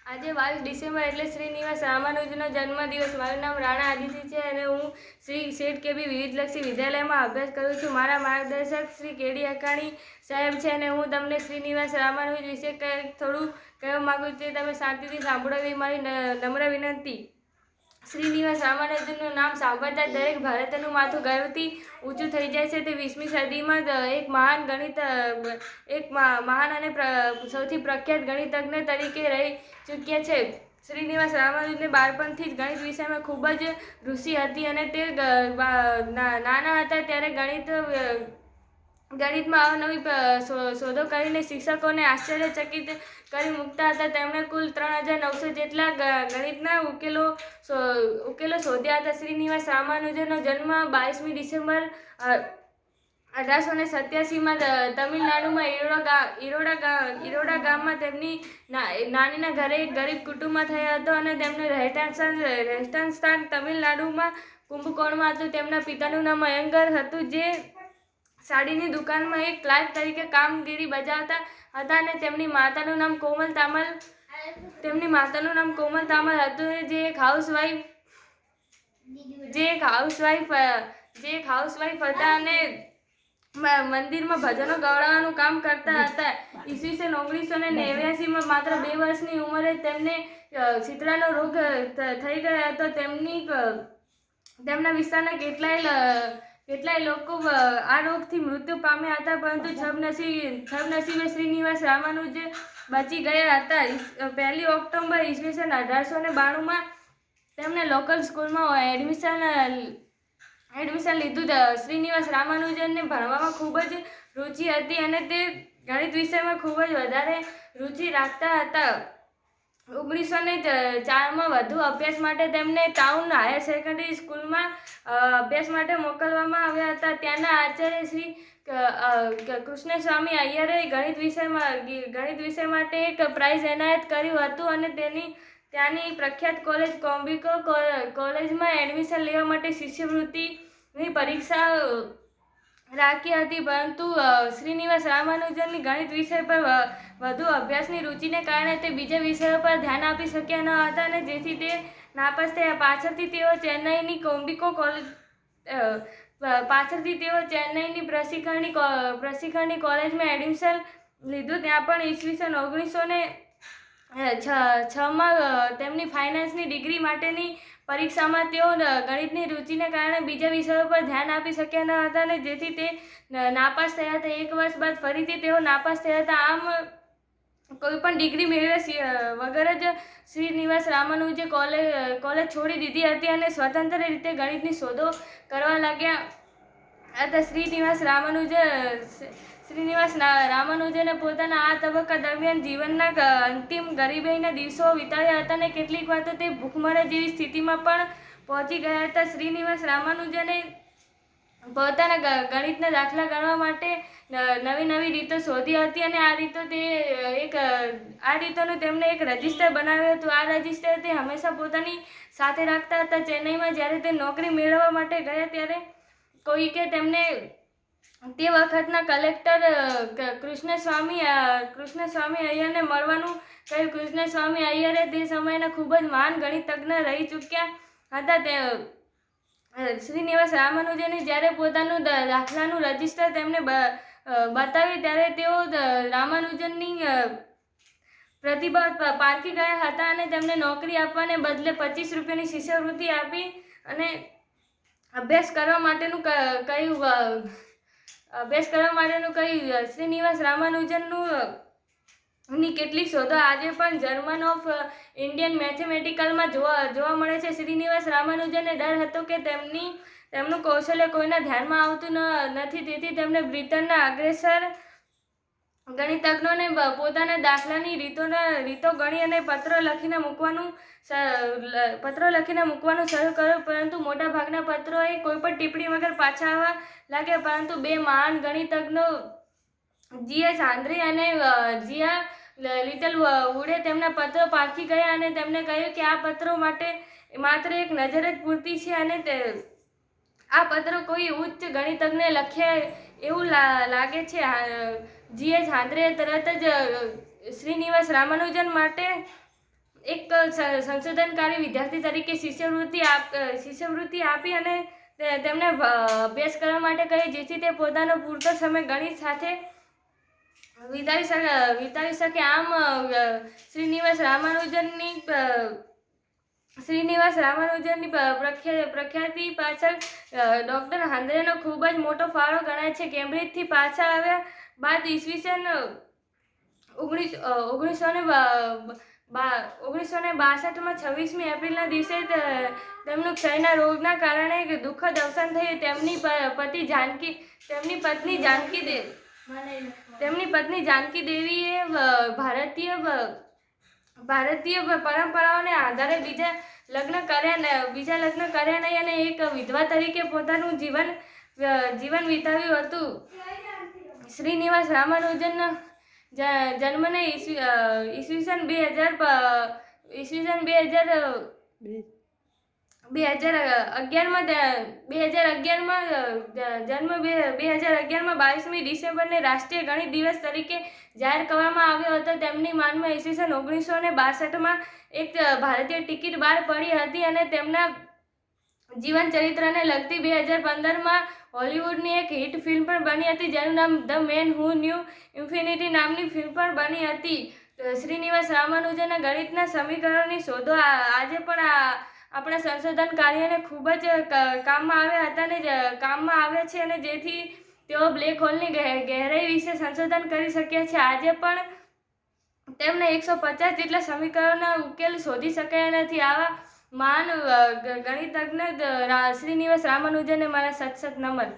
આજે 22 ડિસેમ્બર એટલે શ્રીનિવાસ રામાનુજનનો જન્મદિવસ। મારું નામ રાણા આદિત્ય છે અને હું શ્રી શેઠ કેબી વિવિધલક્ષી વિદ્યાલયમાં અભ્યાસ કરું છું। મારા માર્ગદર્શક શ્રી કેડી અકાણી સાહેબ છે અને હું તમને શ્રીનિવાસ રામાનુજ વિશે થોડું કહેવા માગું છું, તે તમે શાંતિથી સાંભળો એવી મારી નમ્ર વિનંતી। શ્રીનિવાસ રામાનુજનનું નામ સાંભળતા દરેક ભારતીયનું માથું ગર્વથી ઊંચું થઈ જાય છે। તે 20મી સદીમાં એક મહાન અને સૌથી પ્રખ્યાત ગણિતજ્ઞ તરીકે રહી ચૂક્યા છે। શ્રીનિવાસ રામાનુજને બાળપણથી જ ગણિત વિષયમાં ખૂબ જ રુચિ હતી અને તે નાના હતા ત્યારે ગણિતમાં અવનવી શોધો કરીને શિક્ષકોને આશ્ચર્યચકિત કરી મૂકતા હતા। તેમણે કુલ 3900 જેટલા ગણિતના ઉકેલો શોધ્યા હતા। શ્રીનિવાસ રામાનુજનનો જન્મ 22મી ડિસેમ્બર 1887માં તમિલનાડુમાં ઈરોડા ગામમાં તેમની નાનીના ઘરે એક ગરીબ કુટુંબમાં થયો હતો અને તેમનું રહેઠાણ સ્થાન તમિલનાડુમાં કુંભકોણમાં હતું। તેમના પિતાનું નામ અયંગર હતું, જે સાડીની દુકાનમાં એક ક્લાર્ક તરીકે કામગીરી બજાવતા હતા અને તેમની માતાનું નામ કોમલ તામલ હતું, જે એક હાઉસવાઈફ હતા અને મંદિરમાં ભજનો ગવડાવવાનું કામ કરતા હતા। ઈસવીસન 1989માં માત્ર 2 વર્ષની ઉંમરે તેમને શીતળાનો રોગ થઈ ગયો હતો। તેમના વિસ્તારના કેટલાય લોકો આ રોગથી મૃત્યુ પામ્યા હતા, પરંતુ સદનસીબે શ્રીનિવાસ રામાનુજ બચી ગયા હતા। 1 ઓક્ટોબર ઈસવીસન 1892માં તેમણે લોકલ સ્કૂલમાં એડમિશન લીધું। શ્રીનિવાસ રામાનુજનને ભણવામાં ખૂબ જ રુચિ હતી અને તે ગણિત વિષયમાં ખૂબ જ વધારે રુચિ રાખતા હતા। 1904માં વધુ અભ્યાસ માટે તેમને ટાઉન હાયર સેકન્ડરી સ્કૂલમાં અભ્યાસ માટે મોકલવામાં આવ્યા હતા। ત્યાંના આચાર્ય શ્રી કૃષ્ણસ્વામી અય્યરે ગણિત વિષય માટે એક પ્રાઇઝ એનાયત કર્યું હતું અને ત્યાંની પ્રખ્યાત કોલેજ કોમ્બિકો કોલેજમાં એડમિશન લેવા માટે શિષ્યવૃત્તિની પરીક્ષા રાખી હતી, પરંતુ શ્રીનિવાસ રામાનુજનની ગણિત વિષય પર વધુ અભ્યાસની રુચિને કારણે તે બીજા વિષયો પર ધ્યાન આપી શક્યા ન હતા અને જેથી તે નાપાસ થયા। પાછળથી તેઓ ચેન્નઈની પ્રશિક્ષણની કોલેજમાં એડમિશન લીધું। ત્યાં પણ ઈસવીસન 1906માં તેમની ફાઇનાન્સની ડિગ્રી માટેની પરીક્ષામાં તેઓ ગણિતની રુચિને કારણે બીજા વિષયો પર ધ્યાન આપી શક્યા ન હતા અને જેથી તે નાપાસ થયા હતા। 1 વર્ષ બાદ ફરીથી તેઓ નાપાસ થયા હતા। આમ કોઈપણ ડિગ્રી મેળવ્યા વગર જ શ્રીનિવાસ રામાનુજે કોલેજ છોડી દીધી હતી અને સ્વતંત્ર રીતે ગણિતની શોધો કરવા લાગ્યા હતા। શ્રીનિવાસ રામાનુજને પોતાના આ તબક્કા દરમિયાન જીવનના અંતિમ ગરીબાઈના દિવસો વિતાવ્યા હતા અને કેટલીક વાર તો તે ભૂખમરા જેવી સ્થિતિમાં પણ પહોંચી ગયા હતા। શ્રીનિવાસ રામાનુજને પોતાના ગણિતના દાખલા ગણવા માટે નવી રીતો શોધી હતી અને આ રીતોનું તેમણે એક રજિસ્ટર બનાવ્યું હતું। આ રજિસ્ટર તે હંમેશા પોતાની સાથે રાખતા હતા। ચેન્નઈમાં જ્યારે તે નોકરી મેળવવા માટે ગયા ત્યારે કોઈકે તેમને તે વખતના કલેક્ટર કૃષ્ણસ્વામી અય્યરને મળવાનું કહ્યું। કૃષ્ણસ્વામી અય્યરે તે સમયના ખૂબ જ મહાન ગણિતજ્ઞ રહી ચૂક્યા હતા। શ્રીનિવાસ રામાનુજને જ્યારે પોતાનું દાખલાનું રજિસ્ટર તેમને બતાવ્યું ત્યારે તેઓ રામાનુજનની પ્રતિભા પારખી ગયા હતા અને તેમને નોકરી આપવાને બદલે 25 રૂપિયાની શિષ્યવૃત્તિ આપી અને અભ્યાસ કરવા માટેનું કહ્યું। શ્રીનિવાસ રામાનુજનની કેટલીક શોધો આજે પણ જર્નલ ઓફ ઇન્ડિયન મેથેમેટિક્સમાં જોવા મળે છે। શ્રીનિવાસ રામાનુજનને ડર હતો કે તેમનું કૌશલ્ય કોઈના ધ્યાનમાં આવતું નથી, તેથી તેમણે બ્રિટનના અગ્રેસર ગણિતજ્ઞોને પોતાના દાખલાની રીતો ગણી અને પત્રો લખીને મૂકવાનું શરૂ કર્યું, પરંતુ મોટાભાગના પત્રોએ કોઈપણ ટિપ્પણી વગર પાછા આવવા લાગ્યા। પરંતુ 2 મહાન ગણિતજ્ઞો G.H. હાન્દ્રે અને જીયા લિટલવુડે તેમના પત્રો પારખી ગયા અને તેમણે કહ્યું કે આ પત્રો માત્ર એક નજર જ પૂરતી છે અને આ પત્રો કોઈ ઉચ્ચ ગણિતજ્ઞે લખ્યા એવું લાગે છે। G.H. હાન્દ્રેએ તરત જ શ્રીનિવાસ રામાનુજન માટે એક સંશોધનકારી વિદ્યાર્થી તરીકે શિષ્યવૃત્તિ આપી અને તેમને અભ્યાસ કરવા માટે કહી, જેથી તે પોતાનો પૂરતો સમય ગણિત સાથે વિતાવી શકે. આમ શ્રીનિવાસ રામાનુજનની પ્રખ્યાતિ પાછળ ડૉક્ટર હાંદ્રેનો ખૂબ જ મોટો ફાળો ગણાય છે. કેમ્બ્રિજથી પાછા આવ્યા બાદ ઈસવીસન 1962માં 26મી એપ્રિલના દિવસે તેમનું ક્ષયના રોગના કારણે દુઃખદ અવસાન થયું. તેમની પત્ની જાનકી દેવીએ ભારતીય પરંપરાઓને આધારે બીજા લગ્ન કર્યા નહીં અને એક વિધવા તરીકે પોતાનું જીવન વિતાવ્યું હતું. શ્રીનિવાસ રામાનુજન જન્મને ઈસવીસન 22મી ડિસેમ્બરને રાષ્ટ્રીય ગણિત દિવસ તરીકે જાહેર કરવામાં આવ્યો હતો. તેમની માનમાં ઈસવીસન 1962માં એક ભારતીય ટિકિટ બહાર પડી હતી અને તેમના જીવન ચરિત્રને લગતી 2015માં હોલિવૂડની એક હિટ ફિલ્મ પણ બની હતી, જેનું નામ the main who new infinity નામની ફિલ્મ પણ બની હતી. શ્રીનિવાસ રામાનુજનના ગણિતના સમીકરણોની શોધો આજે પણ આપણા સંશોધનકારીઓને ખૂબ જ કામમાં આવ્યા હતા અને કામમાં આવ્યા છે, અને જેથી તેઓ બ્લેક હોલની ગહેરાઈ વિશે સંશોધન કરી શક્યા છે. આજે પણ તેમના 150 જેટલા સમીકરણોના ઉકેલ શોધી શકાયા નથી. આવા મહાન ગણિતજ્ઞ શ્રીનિવાસ રામાનુજનને મારા સત નમન.